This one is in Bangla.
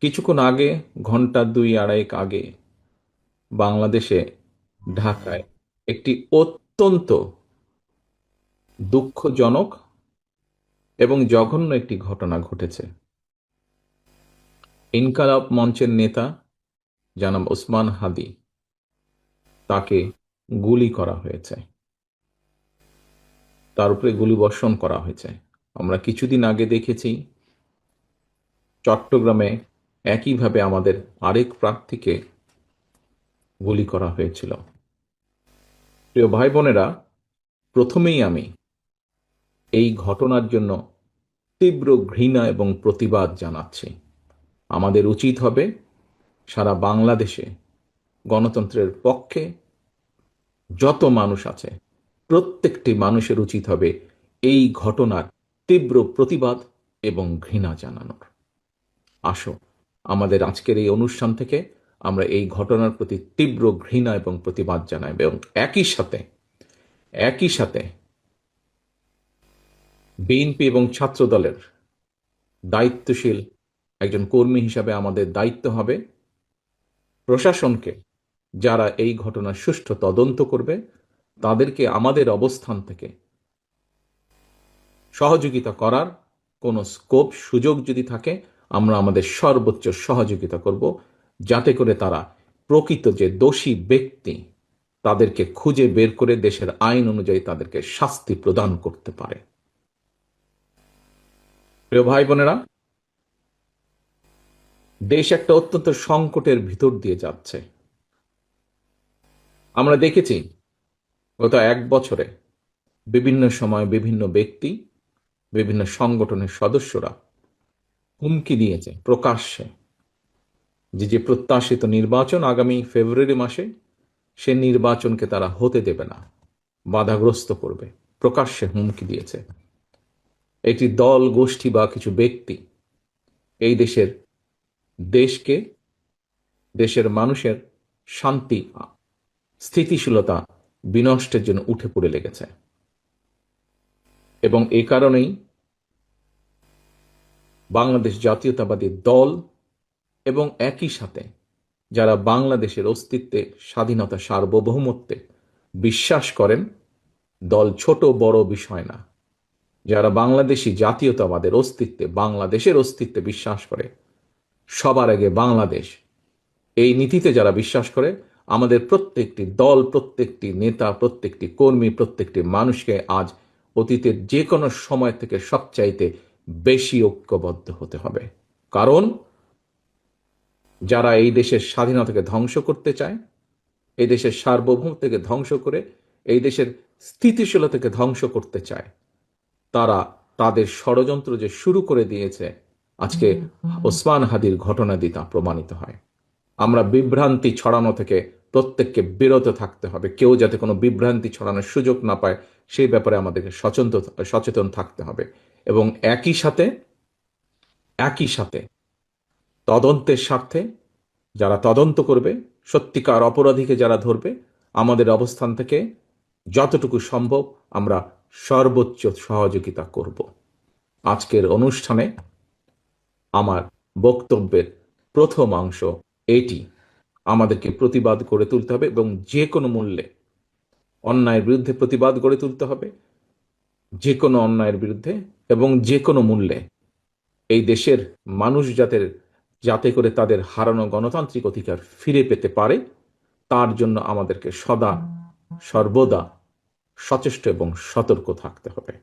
কিছুক্ষণ আগে, ঘন্টা দুই আড়াইক আগে, বাংলাদেশে ঢাকায় একটি অত্যন্ত দুঃখজনক এবং জঘন্য একটি ঘটনা ঘটেছে। ইনকালাব মঞ্চের নেতা জনাব ওসমান হাদি, তাকে গুলি করা হয়েছে, তার উপরে গুলিবর্ষণ করা হয়েছে। আমরা কিছুদিন আগে দেখেছি চট্টগ্রামে একইভাবে আমাদের আরেক প্রার্থীকে গুলি করা হয়েছিল। প্রিয় ভাই বোনেরা, প্রথমেই আমি এই ঘটনার জন্য তীব্র ঘৃণা এবং প্রতিবাদ জানাচ্ছি। আমাদের উচিত হবে সারা বাংলাদেশে গণতন্ত্রের পক্ষে যত মানুষ আছে প্রত্যেকটি মানুষের উচিত হবে এই ঘটনার তীব্র প্রতিবাদ এবং ঘৃণা জানানোর। আসো, আমাদের আজকের এই অনুষ্ঠান থেকে আমরা এই ঘটনার প্রতি তীব্র ঘৃণা এবং প্রতিবাদ জানাই এবং একই সাথে বিএনপি এবং ছাত্র দলের দায়িত্বশীল একজন কর্মী হিসাবে আমাদের দায়িত্ব হবে প্রশাসনকে, যারা এই ঘটনার সুষ্ঠু তদন্ত করবে, তাদেরকে আমাদের অবস্থান থেকে সহযোগিতা করার কোনো স্কোপ সুযোগ যদি থাকে, আমরা আমাদের সর্বোচ্চ সহযোগিতা করব, যাতে করে তারা প্রকৃত যে দোষী ব্যক্তি তাদেরকে খুঁজে বের করে দেশের আইন অনুযায়ী তাদেরকে শাস্তি প্রদান করতে পারে। প্রিয় ভাই বোনেরা, দেশ একটা অত্যন্ত সংকটের ভিতর দিয়ে যাচ্ছে। আমরা দেখেছি গত এক বছরে বিভিন্ন সময় বিভিন্ন ব্যক্তি, বিভিন্ন সংগঠনের সদস্যরা হুমকি দিয়েছে প্রকাশ্যে যে প্রত্যাশিত নির্বাচন আগামী ফেব্রুয়ারি মাসে, সে নির্বাচনকে তারা হতে দেবে না, বাধাগ্রস্ত করবে, প্রকাশ্যে হুমকি দিয়েছে। একটি দল, গোষ্ঠী বা কিছু ব্যক্তি এই দেশকে, দেশের মানুষের শান্তি, স্থিতিশীলতা বিনষ্টের জন্য উঠে পড়ে লেগেছে। এবং এই কারণেই বাংলাদেশ জাতীয়তাবাদী দল এবং একই সাথে যারা বাংলাদেশের অস্তিত্বে, স্বাধীনতা, সার্বভৌমত্বে বিশ্বাস করেন, দল ছোট বড় বিষয় না, যারা বাংলাদেশি জাতীয়তাবাদের অস্তিত্বে, বাংলাদেশের অস্তিত্বে বিশ্বাস করে, সবার আগে বাংলাদেশ, এই নীতিতে যারা বিশ্বাস করে, আমাদের প্রত্যেকটি দল, প্রত্যেকটি নেতা, প্রত্যেকটি কর্মী, প্রত্যেকটি মানুষকে আজ অতীতের যে কোনো সময় থেকে সবচাইতে বেশি ঐক্যবদ্ধ হতে হবে। কারণ যারা এই দেশের স্বাধীনতাকে ধ্বংস করতে চায়, এই দেশের সার্বভৌমত্বকে ধ্বংস করে এই দেশের স্থিতিশীলতাকে ধ্বংস করতে চায়, তারা তাদের ষড়যন্ত্র যে শুরু করে দিয়েছে, আজকে ওসমান হাদির ঘটনা দিয়ে তা প্রমাণিত হয়। আমরা বিভ্রান্তি ছড়ানো থেকে প্রত্যেককে বিরত থাকতে হবে। কেউ যাতে কোনো বিভ্রান্তি ছড়ানোর সুযোগ না পায়, সেই ব্যাপারে আমাদেরকে সচেতন থাকতে হবে। এবং একই সাথে তদন্তের স্বার্থে যারা তদন্ত করবে, সত্যিকার অপরাধীকে যারা ধরবে, আমাদের অবস্থান থেকে যতটুকু সম্ভব আমরা সর্বোচ্চ সহযোগিতা করব। আজকের অনুষ্ঠানে আমার বক্তব্যের প্রথম অংশ এটি। আমাদেরকে প্রতিবাদ গড়ে তুলতে হবে এবং যে কোনো মূল্যে অন্যায়ের বিরুদ্ধে প্রতিবাদ গড়ে তুলতে হবে, যে কোনো অন্যায়ের বিরুদ্ধে এবং যে কোনো মূল্যে এই দেশের মানুষ যাতে করে তাদের হারানো গণতান্ত্রিক অধিকার ফিরে পেতে পারে, তার জন্য আমাদেরকে সদা সর্বদা সচেষ্ট এবং সতর্ক থাকতে হবে।